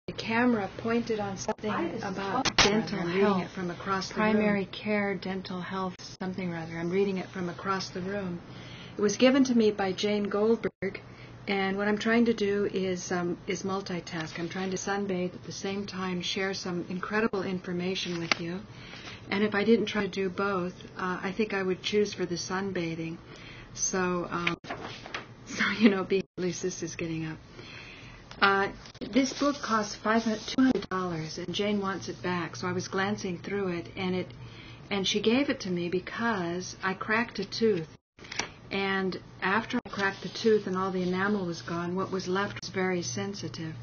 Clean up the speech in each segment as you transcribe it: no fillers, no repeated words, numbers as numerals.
the camera pointed on something about dental health, from across the primary care, dental health, something or other. I'm reading it from across the room. It was given to me by Jane Goldberg, and what I'm trying to do is multitask. I'm trying to sunbathe at the same time, share some incredible information with you. And if I didn't try to do both, I think I would choose for the sunbathing. So at least this is getting up. This book costs $200, and Jane wants it back. So I was glancing through it, and she gave it to me because I cracked a tooth. And after I cracked the tooth and all the enamel was gone, what was left was very sensitive.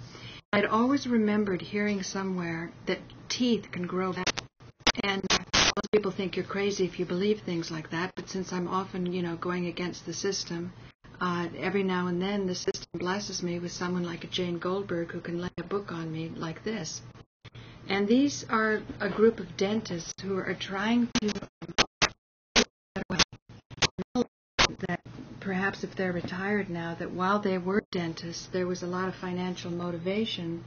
I'd always remembered hearing somewhere that teeth can grow back. And most people think you're crazy if you believe things like that, but since I'm often, going against the system, every now and then the system blesses me with someone like a Jane Goldberg who can lay a book on me like this. And these are a group of dentists who are trying to that perhaps if they're retired now, that while they were dentists, there was a lot of financial motivation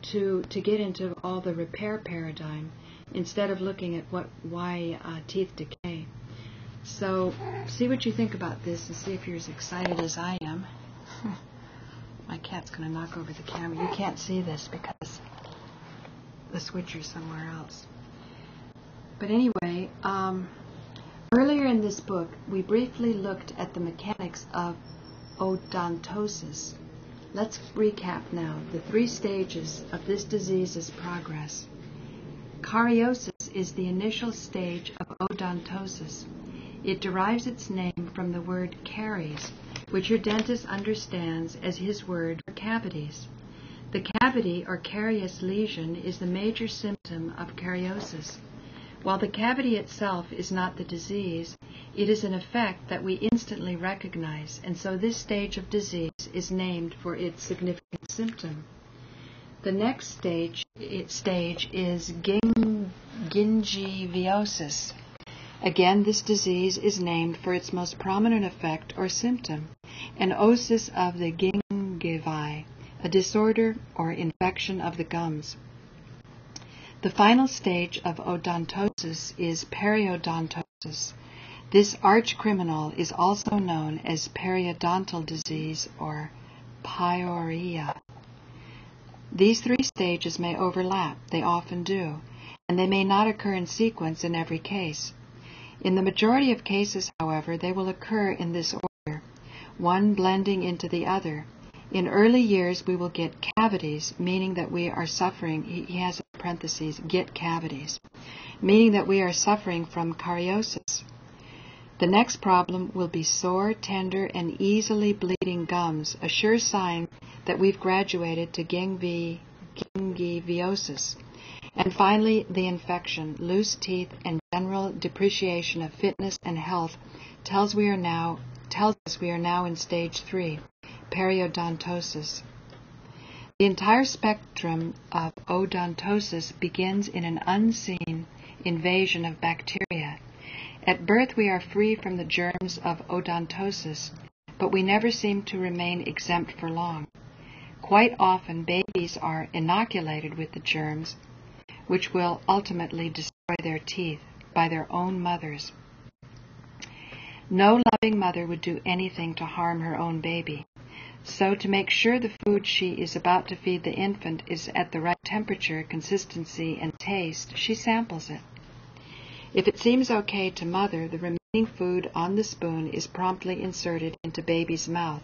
to get into all the repair paradigm instead of looking at why teeth decay. So see what you think about this and see if you're as excited as I am. My cat's going to knock over the camera. You can't see this because the switcher's somewhere else. But anyway, earlier in this book, we briefly looked at the mechanics of odontosis. Let's recap now the 3 stages of this disease's progress. Cariosis is the initial stage of odontosis. It derives its name from the word caries, which your dentist understands as his word for cavities. The cavity or carious lesion is the major symptom of cariosis. While the cavity itself is not the disease, it is an effect that we instantly recognize, and so this stage of disease is named for its significant symptom. The next stage is gingiviosis. Again, this disease is named for its most prominent effect or symptom, an osis of the gingivae, a disorder or infection of the gums. The final stage of odontosis is periodontosis. This arch criminal is also known as periodontal disease or pyorrhea. These 3 stages may overlap, they often do, and they may not occur in sequence in every case. In the majority of cases, however, they will occur in this order, one blending into the other. In early years, we will get cavities, meaning that we are suffering, he has in parentheses, get cavities, meaning that we are suffering from cariosis. The next problem will be sore, tender, and easily bleeding gums, a sure sign that we've graduated to gingiviosis. And finally, the infection, loose teeth, and general depreciation of fitness and health tells us we are now in stage 3, periodontosis. The entire spectrum of odontosis begins in an unseen invasion of bacteria. At birth, we are free from the germs of odontosis, but we never seem to remain exempt for long. Quite often, babies are inoculated with the germs, which will ultimately destroy their teeth by their own mothers. No loving mother would do anything to harm her own baby. So to make sure the food she is about to feed the infant is at the right temperature, consistency, and taste, she samples it. If it seems okay to mother, the remaining food on the spoon is promptly inserted into baby's mouth,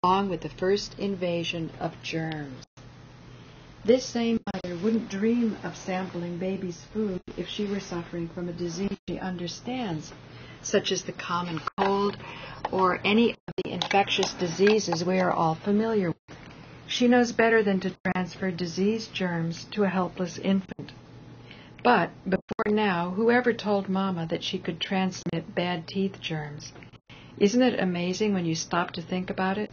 along with the first invasion of germs. This same mother wouldn't dream of sampling baby's food if she were suffering from a disease she understands, such as the common cold or any of the infectious diseases we are all familiar with. She knows better than to transfer disease germs to a helpless infant. But before now, whoever told Mama that she could transmit bad teeth germs? Isn't it amazing when you stop to think about it?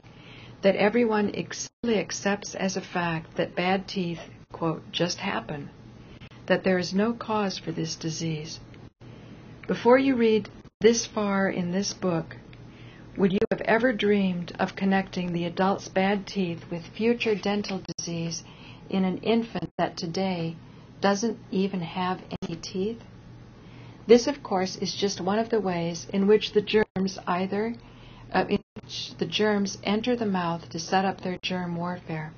That everyone simply accepts as a fact that bad teeth, quote, just happen, that there is no cause for this disease. Before you read this far in this book, would you have ever dreamed of connecting the adult's bad teeth with future dental disease in an infant that today doesn't even have any teeth? This, of course, is just one of the ways in which the germs enter the mouth to set up their germ warfare.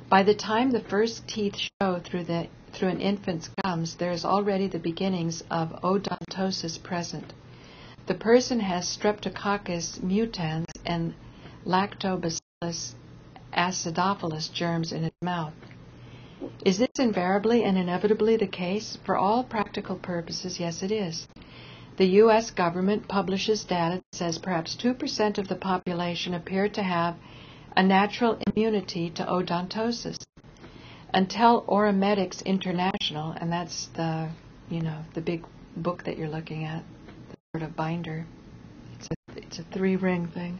By the time the first teeth show through an infant's gums, there is already the beginnings of odontosis present. The person has Streptococcus mutans and Lactobacillus acidophilus germs in his mouth. Is this invariably and inevitably the case? For all practical purposes, yes, it is. The U.S. government publishes data that says perhaps 2% of the population appear to have a natural immunity to odontosis. Until Oramedics International, and that's the big book that you're looking at, the sort of binder. It's a 3-ring thing.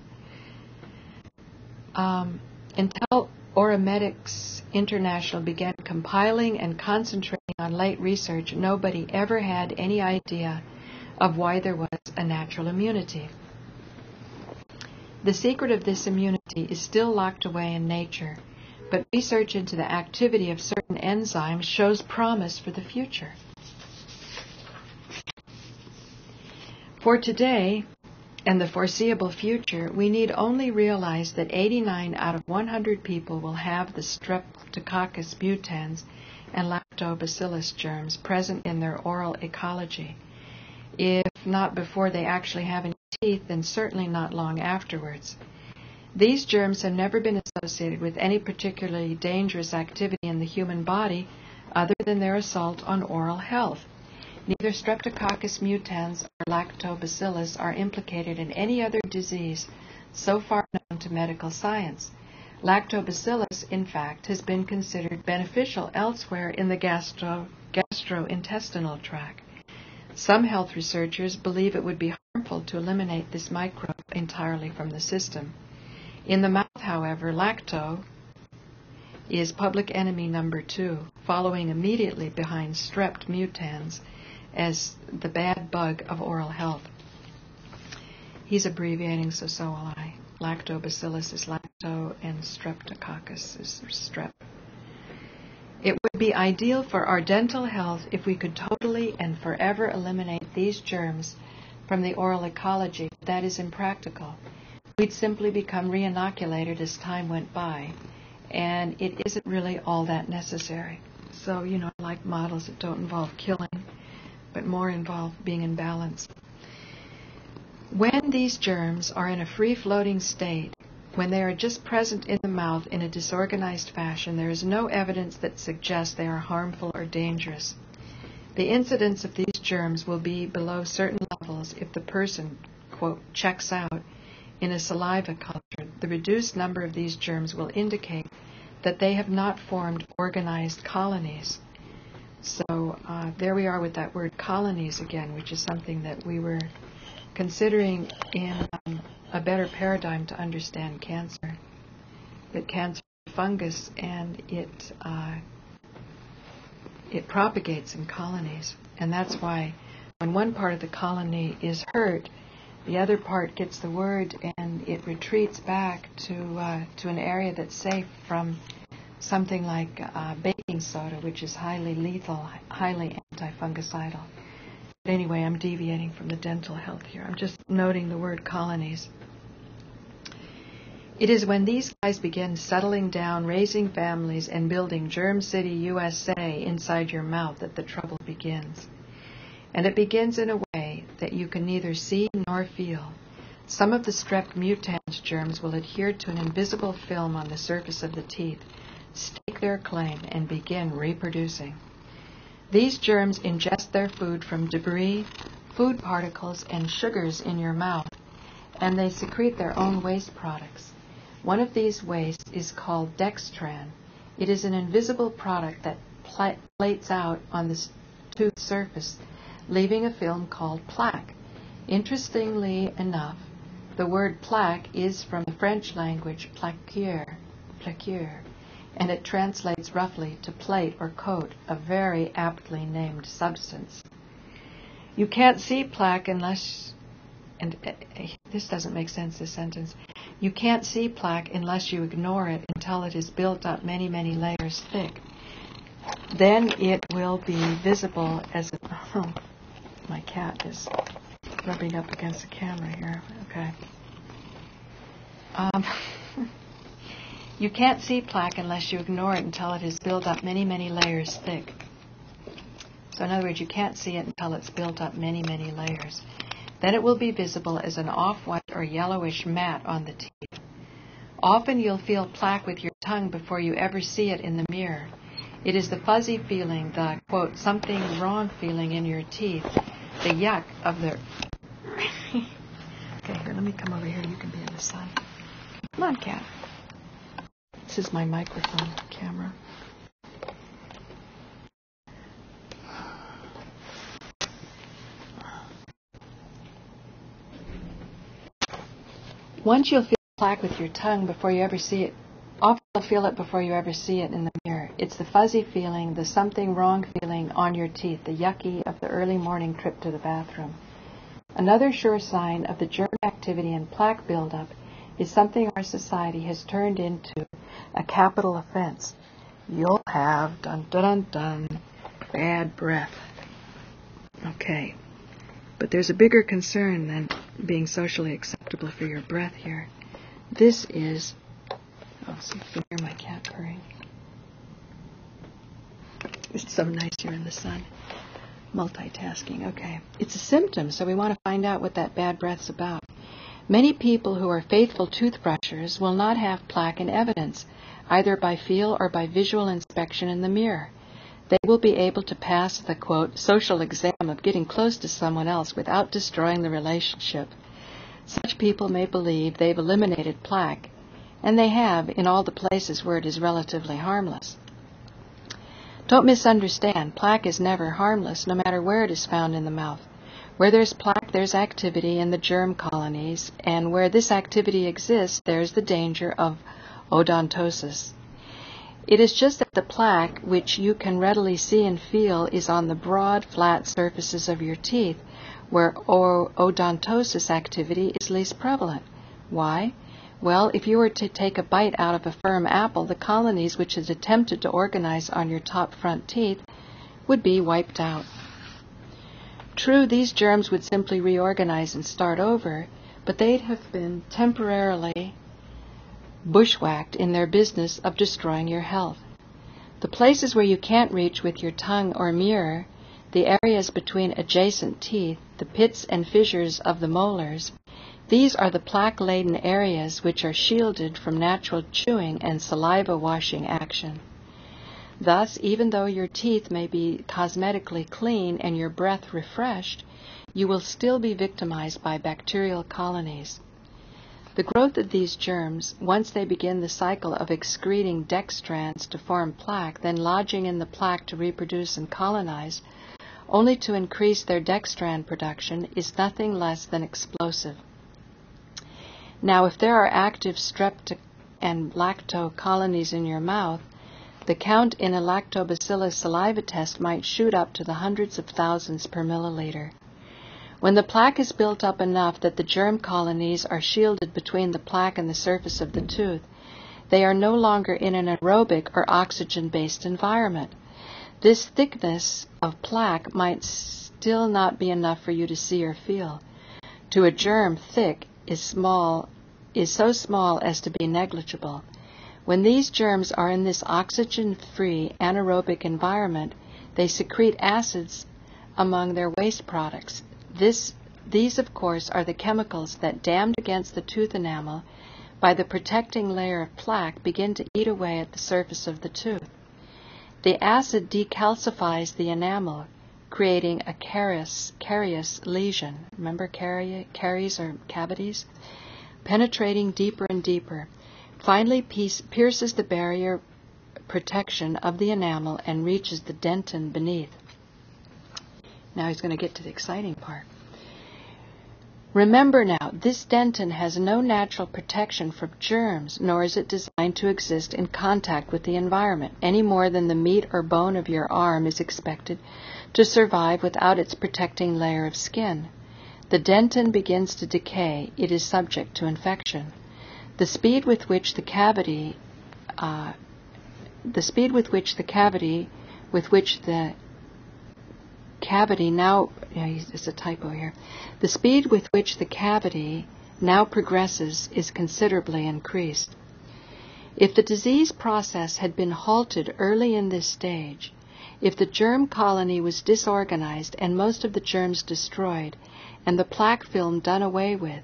Until Oramedics International began compiling and concentrating on late research, nobody ever had any idea of why there was a natural immunity. The secret of this immunity is still locked away in nature, but research into the activity of certain enzymes shows promise for the future. For today and the foreseeable future, we need only realize that 89 out of 100 people will have the Streptococcus mutans and Lactobacillus germs present in their oral ecology. If not before they actually have any teeth, then certainly not long afterwards. These germs have never been associated with any particularly dangerous activity in the human body other than their assault on oral health. Neither Streptococcus mutans or Lactobacillus are implicated in any other disease so far known to medical science. Lactobacillus, in fact, has been considered beneficial elsewhere in the gastrointestinal tract. Some health researchers believe it would be harmful to eliminate this microbe entirely from the system. In the mouth, however, lacto is public enemy number 2, following immediately behind Strept mutans as the bad bug of oral health. He's abbreviating, so will I. Lactobacillus is lacto and Streptococcus is strep. It would be ideal for our dental health if we could totally and forever eliminate these germs from the oral ecology, but that is impractical. We'd simply become re-inoculated as time went by, and it isn't really all that necessary. So, I like models that don't involve killing, but more involve being in balance. When these germs are in a free-floating state, when they are just present in the mouth in a disorganized fashion, there is no evidence that suggests they are harmful or dangerous. The incidence of these germs will be below certain levels if the person, quote, checks out in a saliva culture. The reduced number of these germs will indicate that they have not formed organized colonies. So there we are with that word colonies again, which is something that we were considering in a better paradigm to understand cancer. That cancer is a fungus, and it propagates in colonies, and that's why when one part of the colony is hurt, the other part gets the word and it retreats back to an area that's safe from something like baking soda, which is highly lethal, highly antifungicidal. But anyway, I'm deviating from the dental health here. I'm just noting the word colonies. It is when these guys begin settling down, raising families, and building Germ City, USA inside your mouth that the trouble begins. And it begins in a way that you can neither see nor feel. Some of the Strep mutans germs will adhere to an invisible film on the surface of the teeth, stake their claim, and begin reproducing. These germs ingest their food from debris, food particles, and sugars in your mouth, and they secrete their own waste products. One of these wastes is called dextran. It is an invisible product that plates out on the tooth surface, leaving a film called plaque. Interestingly enough, the word plaque is from the French language plaqueur, and it translates roughly to plate or coat, a very aptly named substance. You can't see plaque unless, this doesn't make sense, this sentence. You can't see plaque unless you ignore it until until it is built up many, many layers thick. Then it will be visible as a... Oh, my cat is rubbing up against the camera here. Okay. You can't see plaque unless you ignore it until it is built up many, many layers thick. So in other words, you can't see it until it's built up many, many layers. Then it will be visible as an off-white or yellowish mat on the teeth. Often you'll feel plaque with your tongue before you ever see it in the mirror. It is the fuzzy feeling, the, quote, something wrong feeling in your teeth, the yuck of the... Okay, here, let me come over here. You can be in the sun. Come on, cat. This is my microphone camera. Once you'll feel plaque with your tongue before you ever see it, often you'll feel it before you ever see it in the mirror. It's the fuzzy feeling, the something wrong feeling on your teeth, the yucky of the early morning trip to the bathroom. Another sure sign of the germ activity and plaque buildup is something our society has turned into a capital offense. You'll have, dun dun dun dun, bad breath. Okay. But there's a bigger concern than being socially acceptable for your breath here. This is... Oh, so you can hear my cat purring. It's so nice here in the sun. Multitasking. Okay. It's a symptom, so we want to find out what that bad breath's about. Many people who are faithful toothbrushers will not have plaque in evidence, either by feel or by visual inspection in the mirror. They will be able to pass the, quote, social exam of getting close to someone else without destroying the relationship. Such people may believe they've eliminated plaque, and they have in all the places where it is relatively harmless. Don't misunderstand. Plaque is never harmless, no matter where it is found in the mouth. Where there's plaque, there's activity in the germ colonies, and where this activity exists, there's the danger of odontosis. It is just that the plaque, which you can readily see and feel, is on the broad, flat surfaces of your teeth, where odontosis activity is least prevalent. Why? Well, if you were to take a bite out of a firm apple, the colonies which it attempted to organize on your top front teeth would be wiped out. True, these germs would simply reorganize and start over, but they'd have been temporarily bushwhacked in their business of destroying your health. The places where you can't reach with your tongue or mirror, the areas between adjacent teeth, the pits and fissures of the molars, these are the plaque-laden areas which are shielded from natural chewing and saliva-washing action. Thus, even though your teeth may be cosmetically clean and your breath refreshed, you will still be victimized by bacterial colonies. The growth of these germs, once they begin the cycle of excreting dextrans to form plaque, then lodging in the plaque to reproduce and colonize, only to increase their dextran production, is nothing less than explosive. Now, if there are active strep and lacto colonies in your mouth, the count in a lactobacillus saliva test might shoot up to the hundreds of thousands per milliliter. When the plaque is built up enough that the germ colonies are shielded between the plaque and the surface of the tooth, they are no longer in an aerobic or oxygen-based environment. This thickness of plaque might still not be enough for you to see or feel. To a germ, thick is so small as to be negligible. When these germs are in this oxygen-free anaerobic environment, they secrete acids among their waste products. These, of course, are the chemicals that, dammed against the tooth enamel by the protecting layer of plaque, begin to eat away at the surface of the tooth. The acid decalcifies the enamel, creating a carious lesion. Remember caries or cavities? Penetrating deeper and deeper. Finally pierces the barrier protection of the enamel and reaches the dentin beneath. Now he's going to get to the exciting part. Remember now, this dentin has no natural protection from germs, nor is it designed to exist in contact with the environment, any more than the meat or bone of your arm is expected to survive without its protecting layer of skin. The dentin begins to decay. It is subject to infection. The speed with which the cavity the speed with which the cavity now, there's a typo here. The speed with which the cavity now progresses is considerably increased. If the disease process had been halted early in this stage, if the germ colony was disorganized and most of the germs destroyed, and the plaque film done away with,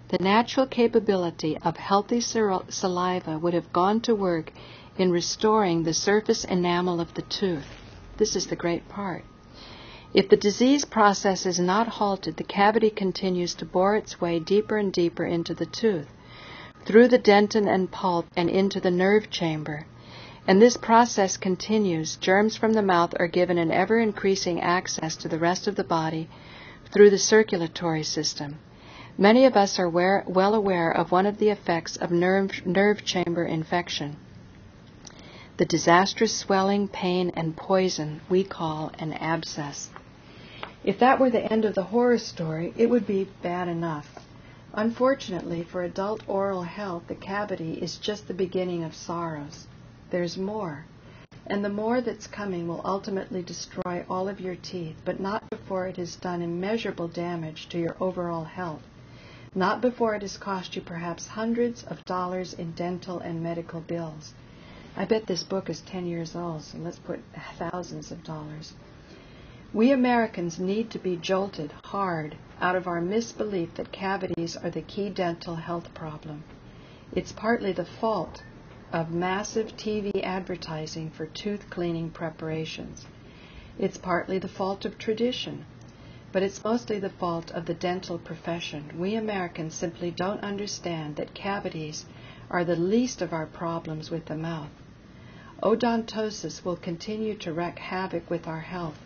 the natural capability of healthy saliva would have gone to work in restoring the surface enamel of the tooth. This is the great part. If the disease process is not halted, the cavity continues to bore its way deeper and deeper into the tooth, through the dentin and pulp and into the nerve chamber. And this process continues. Germs from the mouth are given an ever-increasing access to the rest of the body through the circulatory system. Many of us are well aware of one of the effects of nerve chamber infection, the disastrous swelling, pain, and poison we call an abscess. If that were the end of the horror story, it would be bad enough. Unfortunately, for adult oral health, the cavity is just the beginning of sorrows. There's more. And the more that's coming will ultimately destroy all of your teeth, but not before it has done immeasurable damage to your overall health. Not before it has cost you perhaps hundreds of dollars in dental and medical bills. I bet this book is 10 years old, so let's put thousands of dollars. We Americans need to be jolted hard out of our misbelief that cavities are the key dental health problem. It's partly the fault of massive TV advertising for tooth cleaning preparations. It's partly the fault of tradition, but it's mostly the fault of the dental profession. We Americans simply don't understand that cavities are the least of our problems with the mouth. Odontosis will continue to wreak havoc with our health,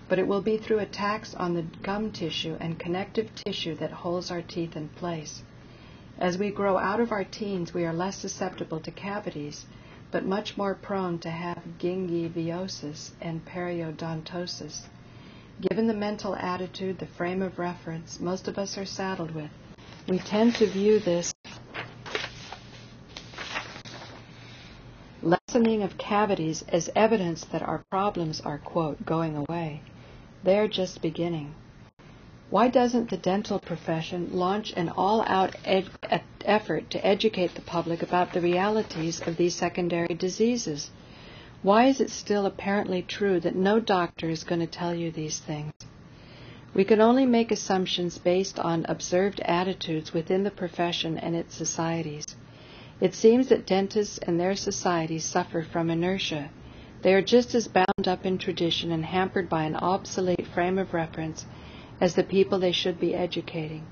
but it will be through attacks on the gum tissue and connective tissue that holds our teeth in place. As we grow out of our teens, we are less susceptible to cavities, but much more prone to have gingiviosis and periodontosis. Given the mental attitude, the frame of reference most of us are saddled with, we tend to view this lessening of cavities as evidence that our problems are, quote, going away. They are just beginning. Why doesn't the dental profession launch an all-out effort to educate the public about the realities of these secondary diseases? Why is it still apparently true that no doctor is going to tell you these things? We can only make assumptions based on observed attitudes within the profession and its societies. It seems that dentists and their societies suffer from inertia. They are just as bound up in tradition and hampered by an obsolete frame of reference as the people they should be educating.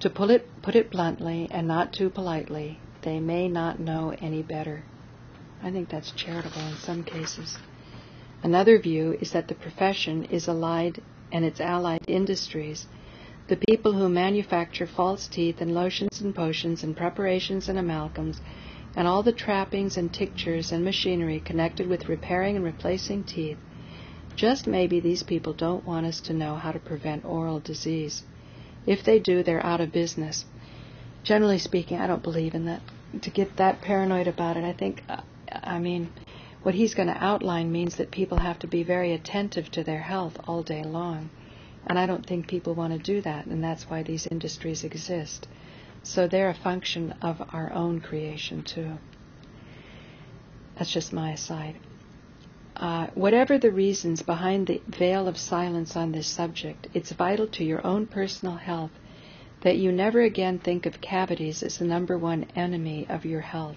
To put it bluntly and not too politely, they may not know any better. I think that's charitable in some cases. Another view is that the profession is allied and its allied industries, the people who manufacture false teeth and lotions and potions and preparations and amalgams and all the trappings and tinctures and machinery connected with repairing and replacing teeth. Just maybe these people don't want us to know how to prevent oral disease. If they do, they're out of business. Generally speaking, I don't believe in that. To get that paranoid about it, I think, what he's going to outline means that people have to be very attentive to their health all day long. And I don't think people want to do that, and that's why these industries exist. So they're a function of our own creation, too. That's just my aside. Whatever the reasons behind the veil of silence on this subject, it's vital to your own personal health that you never again think of cavities as the number one enemy of your health.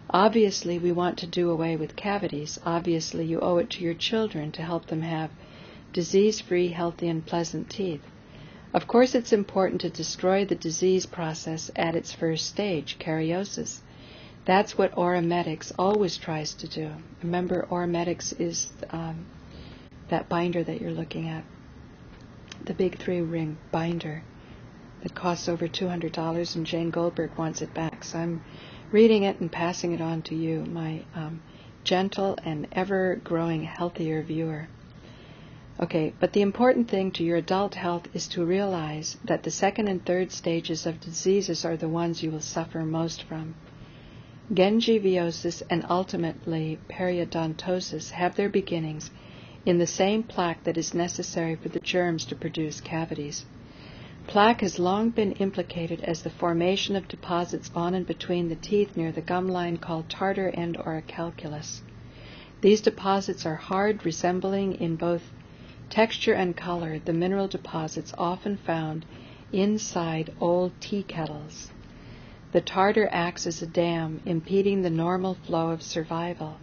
Obviously, we want to do away with cavities. Obviously, you owe it to your children to help them have disease-free, healthy, and pleasant teeth. Of course, it's important to destroy the disease process at its first stage, cariosis. That's what Oramedics always tries to do. Remember, Oramedics is that binder that you're looking at, the big 3-ring binder that costs over $200, and Jane Goldberg wants it back. So I'm reading it and passing it on to you, my gentle and ever-growing healthier viewer. Okay, but the important thing to your adult health is to realize that the second and third stages of diseases are the ones you will suffer most from. Gingiviosis and ultimately periodontosis have their beginnings in the same plaque that is necessary for the germs to produce cavities. Plaque has long been implicated as the formation of deposits on and between the teeth near the gum line called tartar and orichalculus. These deposits are hard, resembling in both texture and color the mineral deposits often found inside old tea kettles. The tartar acts as a dam, impeding the normal flow of saliva,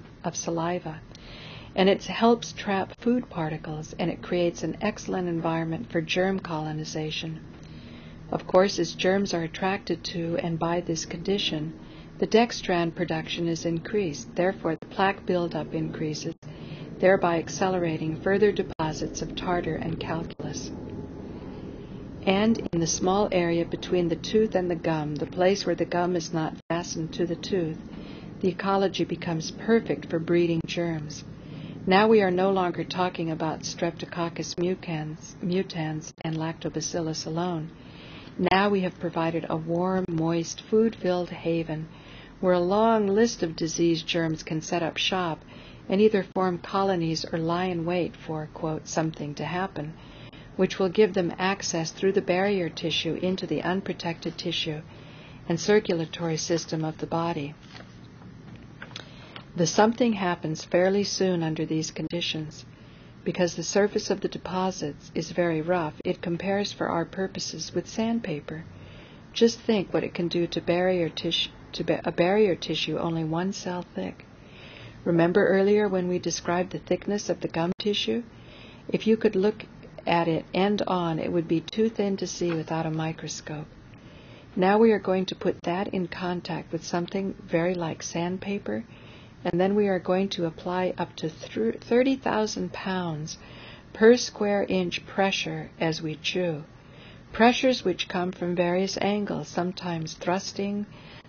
and it helps trap food particles, and it creates an excellent environment for germ colonization. Of course, as germs are attracted to and by this condition, the dextran production is increased. Therefore, the plaque buildup increases, thereby accelerating further deposits of tartar and calculus. And in the small area between the tooth and the gum, the place where the gum is not fastened to the tooth, the ecology becomes perfect for breeding germs. Now we are no longer talking about Streptococcus mutans and Lactobacillus alone. Now we have provided a warm, moist, food-filled haven where a long list of disease germs can set up shop and either form colonies or lie in wait for, quote, something to happen, which will give them access through the barrier tissue into the unprotected tissue and circulatory system of the body. The something happens fairly soon under these conditions. Because the surface of the deposits is very rough, it compares for our purposes with sandpaper. Just think what it can do to a barrier tissue only one cell thick. Remember earlier when we described the thickness of the gum tissue? If you could look at it end on, it would be too thin to see without a microscope. Now we are going to put that in contact with something very like sandpaper, and then we are going to apply up to 30,000 pounds per square inch pressure as we chew. Pressures which come from various angles, sometimes thrusting,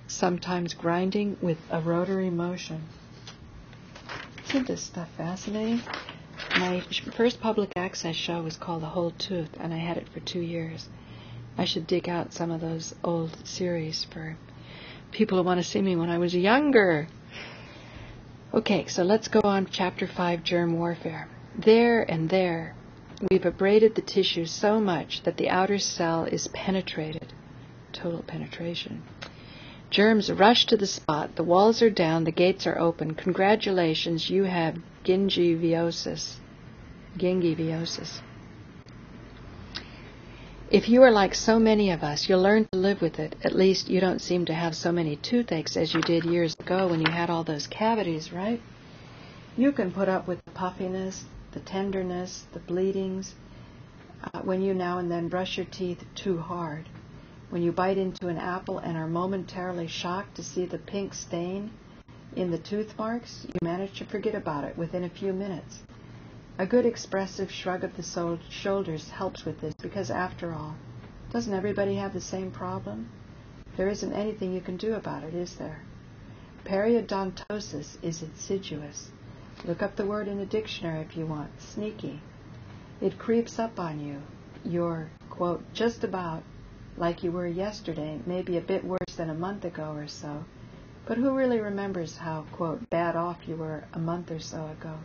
sometimes grinding with a rotary motion. Isn't this stuff fascinating? My first public access show was called The Whole Tooth, and I had it for 2 years. I should dig out some of those old series for people who want to see me when I was younger. Okay, so let's go on to Chapter 5, Germ Warfare. There, we've abraded the tissue so much that the outer cell is penetrated. Total penetration. Germs rush to the spot, the walls are down, the gates are open. Congratulations, you have gingiviosis. If you are like so many of us, you'll learn to live with it. At least you don't seem to have so many toothaches as you did years ago when you had all those cavities, right? You can put up with the puffiness, the tenderness, the bleedings, when you now and then brush your teeth too hard. When you bite into an apple and are momentarily shocked to see the pink stain in the tooth marks, you manage to forget about it within a few minutes. A good expressive shrug of the shoulders helps with this because, after all, doesn't everybody have the same problem? There isn't anything you can do about it, is there? Periodontosis is insidious. Look up the word in a dictionary if you want. Sneaky. It creeps up on you. You're, quote, just about like you were yesterday, maybe a bit worse than a month ago or so. But who really remembers how, quote, bad off you were a month or so ago?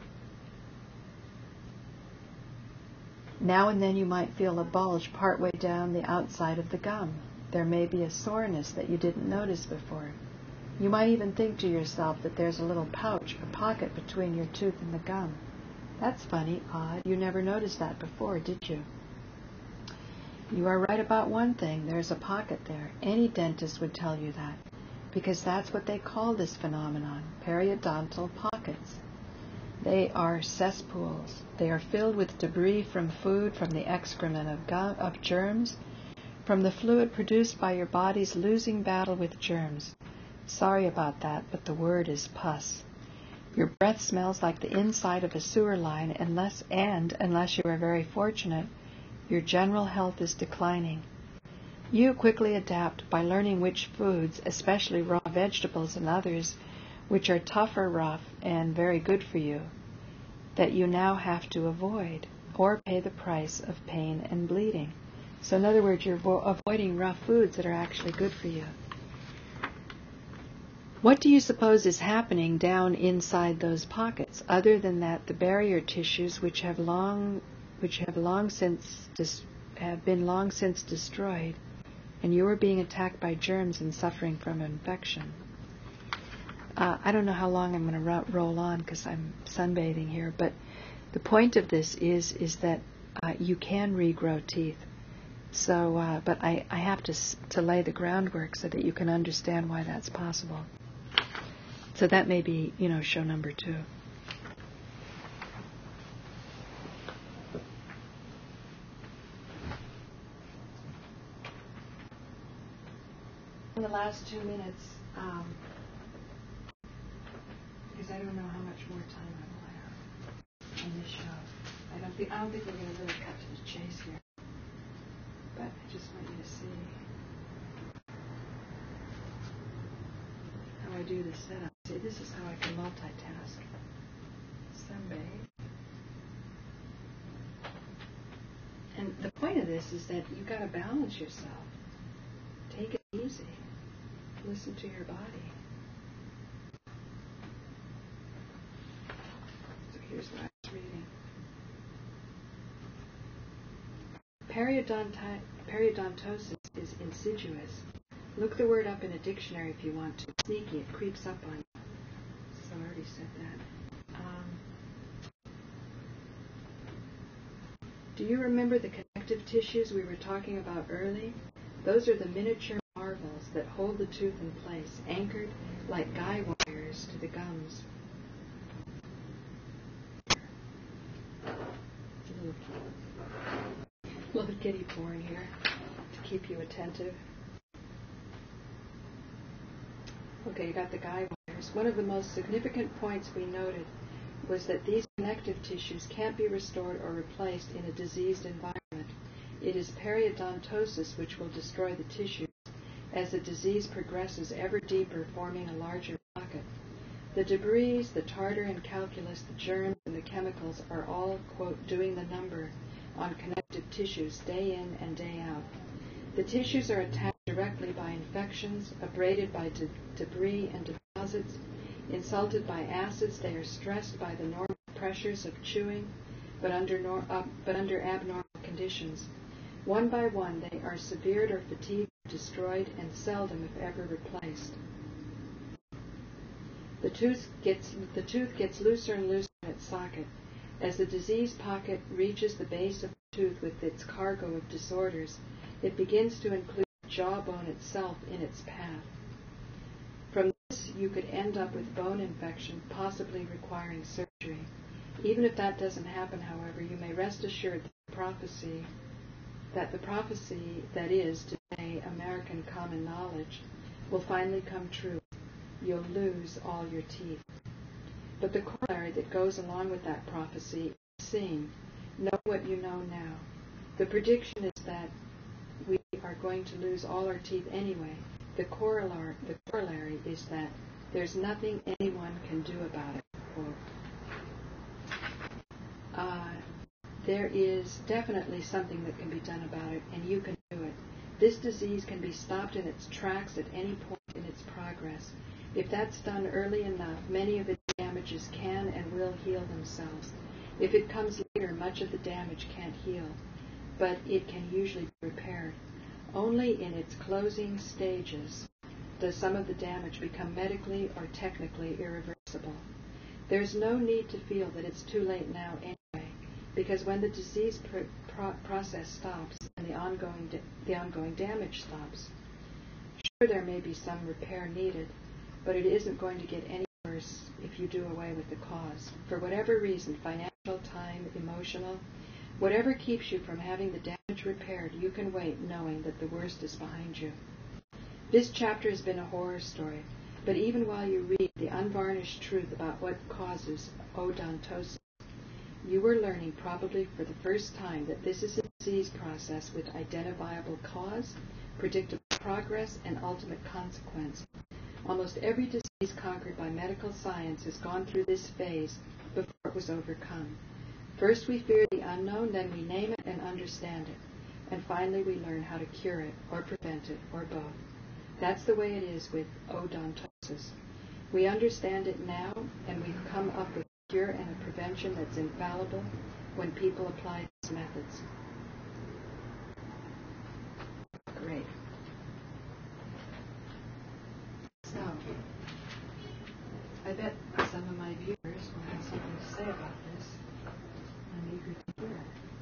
Now and then you might feel a bulge partway down the outside of the gum. There may be a soreness that you didn't notice before. You might even think to yourself that there's a little pouch or pocket between your tooth and the gum. That's funny, odd. You never noticed that before, did you? You are right about one thing. There's a pocket there. Any dentist would tell you that, because that's what they call this phenomenon, periodontal pockets. They are cesspools. They are filled with debris from food, from the excrement of germs, from the fluid produced by your body's losing battle with germs. Sorry about that, but the word is pus. Your breath smells like the inside of a sewer line, unless you are very fortunate, your general health is declining. You quickly adapt by learning which foods, especially raw vegetables and others, which are tough or rough and very good for you, that you now have to avoid or pay the price of pain and bleeding. So in other words, you're avoiding rough foods that are actually good for you. What do you suppose is happening down inside those pockets? Other than that, the barrier tissues, which have long since destroyed, and you are being attacked by germs and suffering from infection. I don't know how long I'm going to roll on because I'm sunbathing here, but the point of this is that you can regrow teeth. So, but I have to lay the groundwork so that you can understand why that's possible. So that may be, show number 2. In the last 2 minutes, because I don't know how much more time I will have on this show. I don't think we're going to really cut to the chase here. But I just want you to see how I do the setup. See, this is how I can multitask. Sunbathe. And the point of this is that you've got to balance yourself. Take it easy. Listen to your body. So here's what I was reading. Periodontosis is insidious. Look the word up in a dictionary if you want to. Sneaky, it creeps up on you. So I already said that. Do you remember the connective tissues we were talking about early? Those are the miniature marvels that hold the tooth in place, anchored like guy wires to the gums. A little kitty porn here to keep you attentive. Okay, you got the guy wires. One of the most significant points we noted was that these connective tissues can't be restored or replaced in a diseased environment. It is periodontosis which will destroy the tissues as the disease progresses ever deeper, forming a larger pocket. The debris, the tartar and calculus, the germs and the chemicals are all, quote, doing the number on connective tissues day in and day out. The tissues are attacked directly by infections, abraded by debris and deposits, insulted by acids. They are stressed by the normal pressures of chewing, but under abnormal conditions. One by one, they are severed or fatigued, destroyed, and seldom, if ever, replaced. The tooth gets looser and looser in its socket. As the disease pocket reaches the base of the tooth with its cargo of disorders, it begins to include the jawbone itself in its path. From this, you could end up with bone infection, possibly requiring surgery. Even if that doesn't happen, however, you may rest assured that the prophecy that is today American common knowledge will finally come true. You'll lose all your teeth. But the corollary that goes along with that prophecy is seeing. Know what you know now. The prediction is that we are going to lose all our teeth anyway. The corollary is that there's nothing anyone can do about it. Quote. There is definitely something that can be done about it, and you can do it. This disease can be stopped in its tracks at any point in its progress. If that's done early enough, many of its damages can and will heal themselves. If it comes later, much of the damage can't heal, but it can usually be repaired. Only in its closing stages does some of the damage become medically or technically irreversible. There's no need to feel that it's too late now anyway, because when the disease process stops and the ongoing damage stops, sure, there may be some repair needed, but it isn't going to get any worse if you do away with the cause. For whatever reason, financial, time, emotional, whatever keeps you from having the damage repaired, you can wait knowing that the worst is behind you. This chapter has been a horror story, but even while you read the unvarnished truth about what causes odontosis, you were learning probably for the first time that this is a disease process with identifiable cause, predictable progress, and ultimate consequence. Almost every disease conquered by medical science has gone through this phase before it was overcome. First we fear the unknown, then we name it and understand it, and finally we learn how to cure it, or prevent it, or both. That's the way it is with odontosis. We understand it now, and we've come up with a cure and a prevention that's infallible when people apply these methods. Great. So, I bet some of my viewers will have something to say about this. I'm eager to hear it.